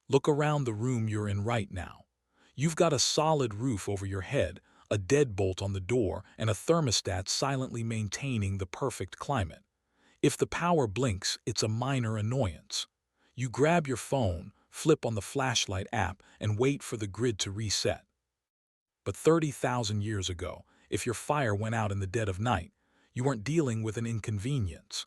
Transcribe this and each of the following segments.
Look around the room you're in right now. You've got a solid roof over your head, a deadbolt on the door, and a thermostat silently maintaining the perfect climate. If the power blinks, it's a minor annoyance. You grab your phone, flip on the flashlight app, and wait for the grid to reset. But 30,000 years ago, if your fire went out in the dead of night, you weren't dealing with an inconvenience.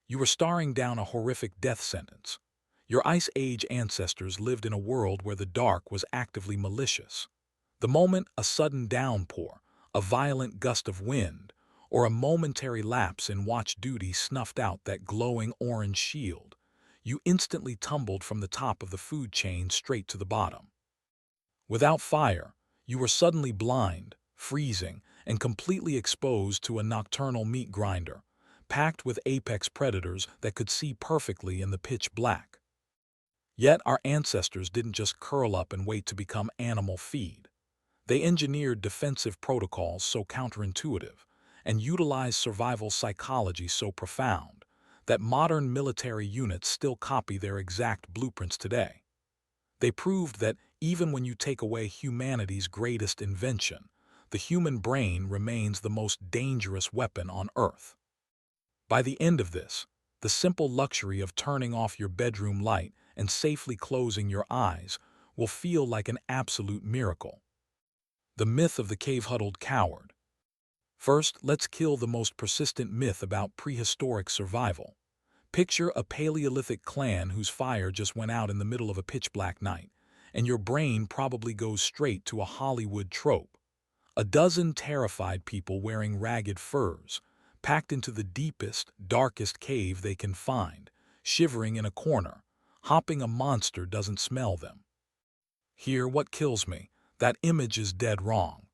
You were staring down a horrific death sentence. Your Ice Age ancestors lived in a world where the dark was actively malicious. The moment a sudden downpour, a violent gust of wind, or a momentary lapse in watch duty snuffed out that glowing orange shield, you instantly tumbled from the top of the food chain straight to the bottom. Without fire, you were suddenly blind, freezing, and completely exposed to a nocturnal meat grinder, packed with apex predators that could see perfectly in the pitch black. Yet our ancestors didn't just curl up and wait to become animal feed. They engineered defensive protocols so counterintuitive and utilized survival psychology so profound that modern military units still copy their exact blueprints today. They proved that even when you take away humanity's greatest invention, the human brain remains the most dangerous weapon on Earth. By the end of this, the simple luxury of turning off your bedroom light and safely closing your eyes will feel like an absolute miracle. The myth of the cave-huddled coward. First, let's kill the most persistent myth about prehistoric survival. Picture a Paleolithic clan whose fire just went out in the middle of a pitch-black night, and your brain probably goes straight to a Hollywood trope. A dozen terrified people wearing ragged furs, packed into the deepest, darkest cave they can find, shivering in a corner, hoping a monster doesn't smell them. Here, what kills me, that image is dead wrong.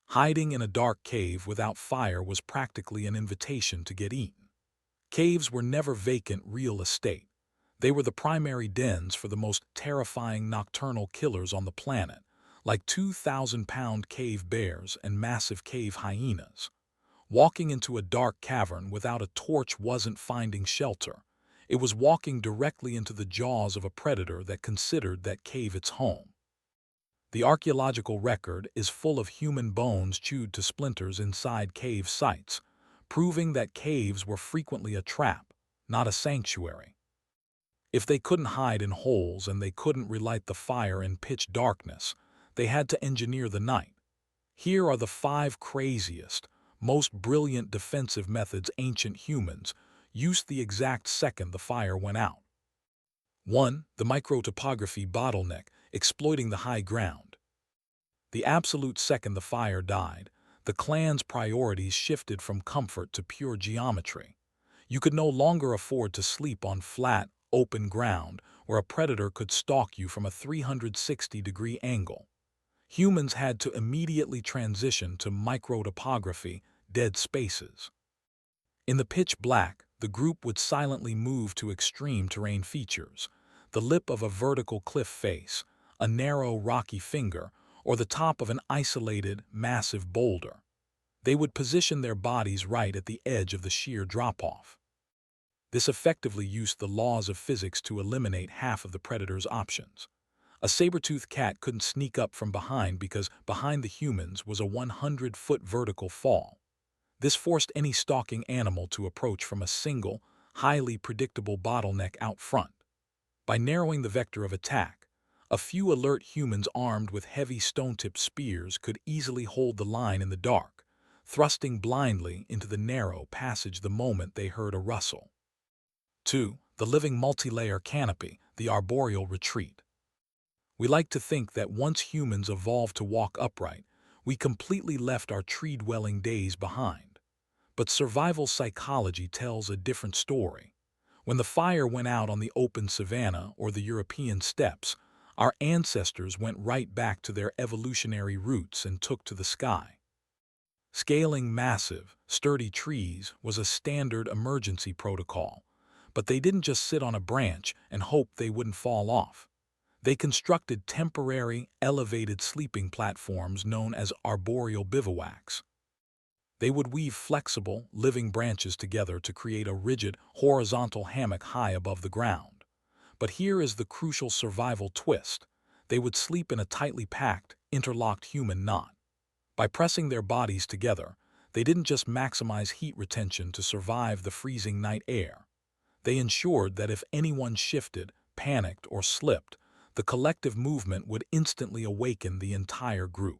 Hiding in a dark cave without fire was practically an invitation to get eaten. Caves were never vacant real estate. They were the primary dens for the most terrifying nocturnal killers on the planet, like 2,000-pound cave bears and massive cave hyenas. Walking into a dark cavern without a torch wasn't finding shelter. It was walking directly into the jaws of a predator that considered that cave its home. The archaeological record is full of human bones chewed to splinters inside cave sites, proving that caves were frequently a trap, not a sanctuary. If they couldn't hide in holes and they couldn't relight the fire in pitch darkness, they had to engineer the night. Here are the 5 craziest, most brilliant defensive methods ancient humans used the exact second the fire went out. 1. The microtopography bottleneck, exploiting the high ground. The absolute second the fire died, the clan's priorities shifted from comfort to pure geometry. You could no longer afford to sleep on flat, open ground where a predator could stalk you from a 360-degree angle. Humans had to immediately transition to microtopography, dead spaces. In the pitch black, the group would silently move to extreme terrain features, the lip of a vertical cliff face, a narrow rocky finger, or the top of an isolated, massive boulder. They would position their bodies right at the edge of the sheer drop-off. This effectively used the laws of physics to eliminate half of the predator's options. A saber-toothed cat couldn't sneak up from behind because behind the humans was a 100-foot vertical fall. This forced any stalking animal to approach from a single, highly predictable bottleneck out front. By narrowing the vector of attack, a few alert humans armed with heavy stone-tipped spears could easily hold the line in the dark, thrusting blindly into the narrow passage the moment they heard a rustle. 2. The living multi-layer canopy, the arboreal retreat. We like to think that once humans evolved to walk upright, we completely left our tree-dwelling days behind. But survival psychology tells a different story. When the fire went out on the open savanna or the European steppes, our ancestors went right back to their evolutionary roots and took to the sky. Scaling massive, sturdy trees was a standard emergency protocol, but they didn't just sit on a branch and hope they wouldn't fall off. They constructed temporary, elevated sleeping platforms known as arboreal bivouacs. They would weave flexible, living branches together to create a rigid, horizontal hammock high above the ground. But here is the crucial survival twist. They would sleep in a tightly packed, interlocked human knot. By pressing their bodies together, they didn't just maximize heat retention to survive the freezing night air. They ensured that if anyone shifted, panicked, or slipped, the collective movement would instantly awaken the entire group.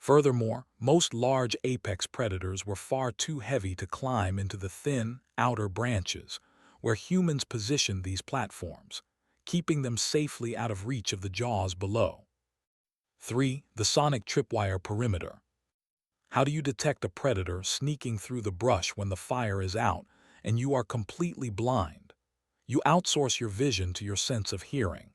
Furthermore, most large apex predators were far too heavy to climb into the thin, outer branches, where humans positioned these platforms, keeping them safely out of reach of the jaws below. 3. The sonic tripwire perimeter. How do you detect a predator sneaking through the brush when the fire is out and you are completely blind? You outsource your vision to your sense of hearing.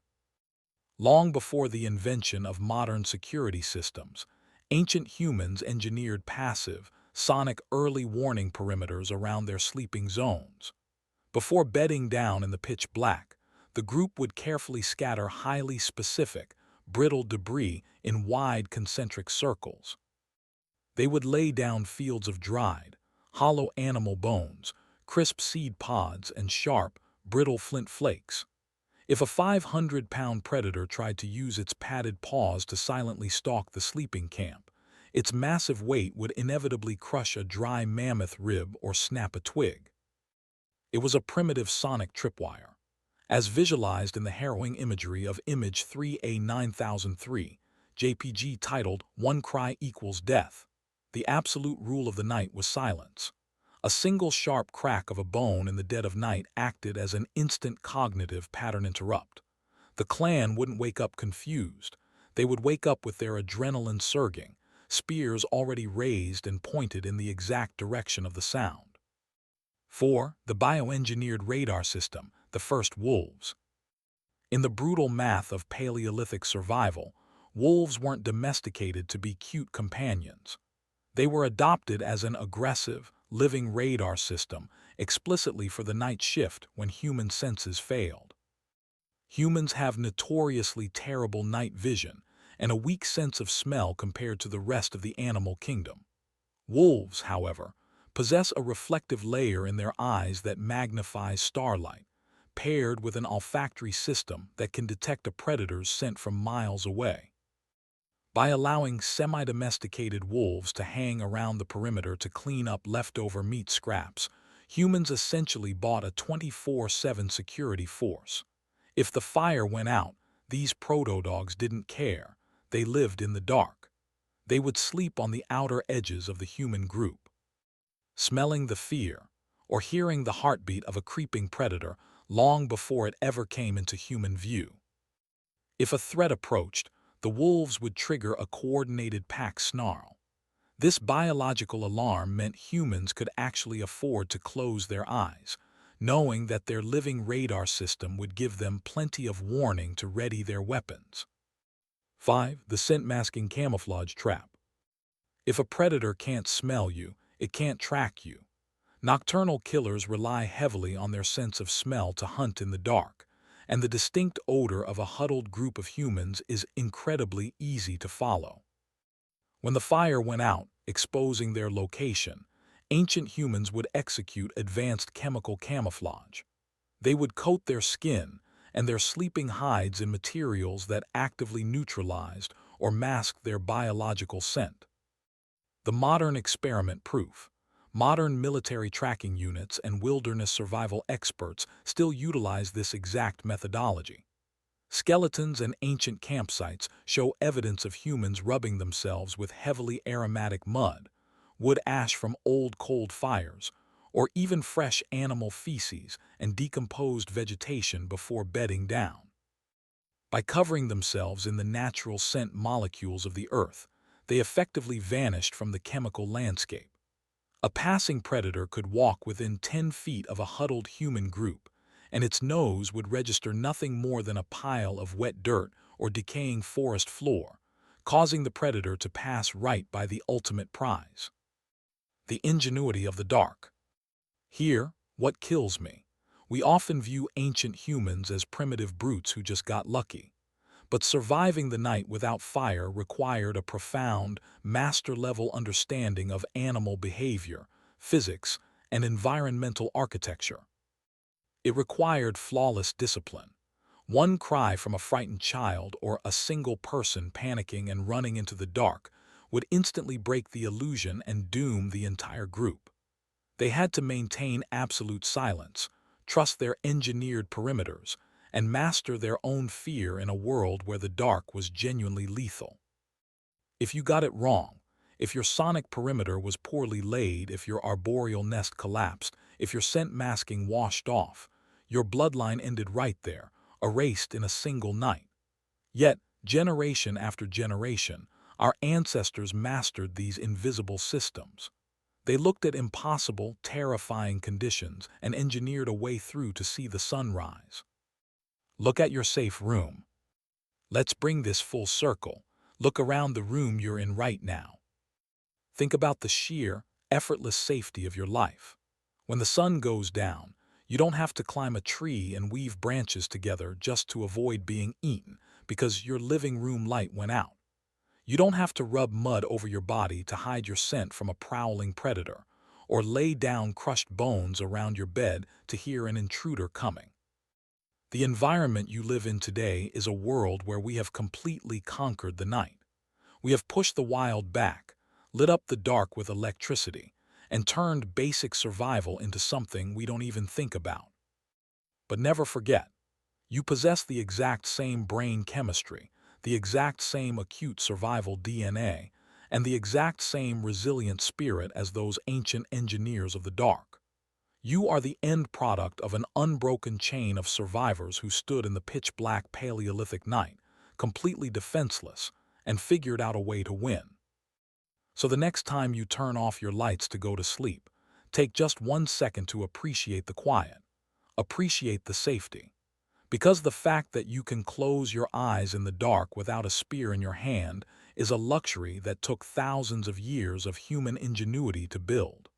Long before the invention of modern security systems, ancient humans engineered passive, sonic early warning perimeters around their sleeping zones. Before bedding down in the pitch black, the group would carefully scatter highly specific, brittle debris in wide concentric circles. They would lay down fields of dried, hollow animal bones, crisp seed pods, and sharp, brittle flint flakes. If a 500-pound predator tried to use its padded paws to silently stalk the sleeping camp, its massive weight would inevitably crush a dry mammoth rib or snap a twig. It was a primitive sonic tripwire. As visualized in the harrowing imagery of Image 3A9003, JPG titled "One Cry Equals Death," the absolute rule of the night was silence. A single sharp crack of a bone in the dead of night acted as an instant cognitive pattern interrupt. The clan wouldn't wake up confused. They would wake up with their adrenaline surging, spears already raised and pointed in the exact direction of the sound. 4. The bioengineered radar system, the first wolves. In the brutal math of Paleolithic survival, wolves weren't domesticated to be cute companions. They were adopted as an aggressive, living radar system explicitly for the night shift when human senses failed. Humans have notoriously terrible night vision and a weak sense of smell compared to the rest of the animal kingdom. Wolves, however, possess a reflective layer in their eyes that magnifies starlight, paired with an olfactory system that can detect a predator's scent from miles away. By allowing semi-domesticated wolves to hang around the perimeter to clean up leftover meat scraps, humans essentially bought a 24/7 security force. If the fire went out, these proto-dogs didn't care. They lived in the dark. They would sleep on the outer edges of the human group, smelling the fear or hearing the heartbeat of a creeping predator long before it ever came into human view. If a threat approached, the wolves would trigger a coordinated pack snarl. This biological alarm meant humans could actually afford to close their eyes, knowing that their living radar system would give them plenty of warning to ready their weapons. 5. The scent-masking camouflage trap. If a predator can't smell you, it can't track you. Nocturnal killers rely heavily on their sense of smell to hunt in the dark, and the distinct odor of a huddled group of humans is incredibly easy to follow. When the fire went out, exposing their location, ancient humans would execute advanced chemical camouflage. They would coat their skin and their sleeping hides in materials that actively neutralized or masked their biological scent. The modern experiment proof. Modern military tracking units and wilderness survival experts still utilize this exact methodology. Skeletons and ancient campsites show evidence of humans rubbing themselves with heavily aromatic mud, wood ash from old cold fires, or even fresh animal feces and decomposed vegetation before bedding down. By covering themselves in the natural scent molecules of the earth, they effectively vanished from the chemical landscape. A passing predator could walk within 10 feet of a huddled human group, and its nose would register nothing more than a pile of wet dirt or decaying forest floor, causing the predator to pass right by the ultimate prize. The ingenuity of the dark. Here, what kills me. We often view ancient humans as primitive brutes who just got lucky. But surviving the night without fire required a profound, master-level understanding of animal behavior, physics, and environmental architecture. It required flawless discipline. One cry from a frightened child or a single person panicking and running into the dark would instantly break the illusion and doom the entire group. They had to maintain absolute silence, trust their engineered perimeters, and master their own fear in a world where the dark was genuinely lethal. If you got it wrong, if your sonic perimeter was poorly laid, if your arboreal nest collapsed, if your scent masking washed off, your bloodline ended right there, erased in a single night. Yet, generation after generation, our ancestors mastered these invisible systems. They looked at impossible, terrifying conditions and engineered a way through to see the sunrise. Look at your safe room. Let's bring this full circle. Look around the room you're in right now. Think about the sheer, effortless safety of your life. When the sun goes down, you don't have to climb a tree and weave branches together just to avoid being eaten because your living room light went out. You don't have to rub mud over your body to hide your scent from a prowling predator, or lay down crushed bones around your bed to hear an intruder coming. The environment you live in today is a world where we have completely conquered the night. We have pushed the wild back, lit up the dark with electricity, and turned basic survival into something we don't even think about. But never forget, you possess the exact same brain chemistry, the exact same acute survival DNA, and the exact same resilient spirit as those ancient engineers of the dark. You are the end product of an unbroken chain of survivors who stood in the pitch-black Paleolithic night, completely defenseless, and figured out a way to win. So the next time you turn off your lights to go to sleep, take just 1 second to appreciate the quiet, appreciate the safety. Because the fact that you can close your eyes in the dark without a spear in your hand is a luxury that took thousands of years of human ingenuity to build.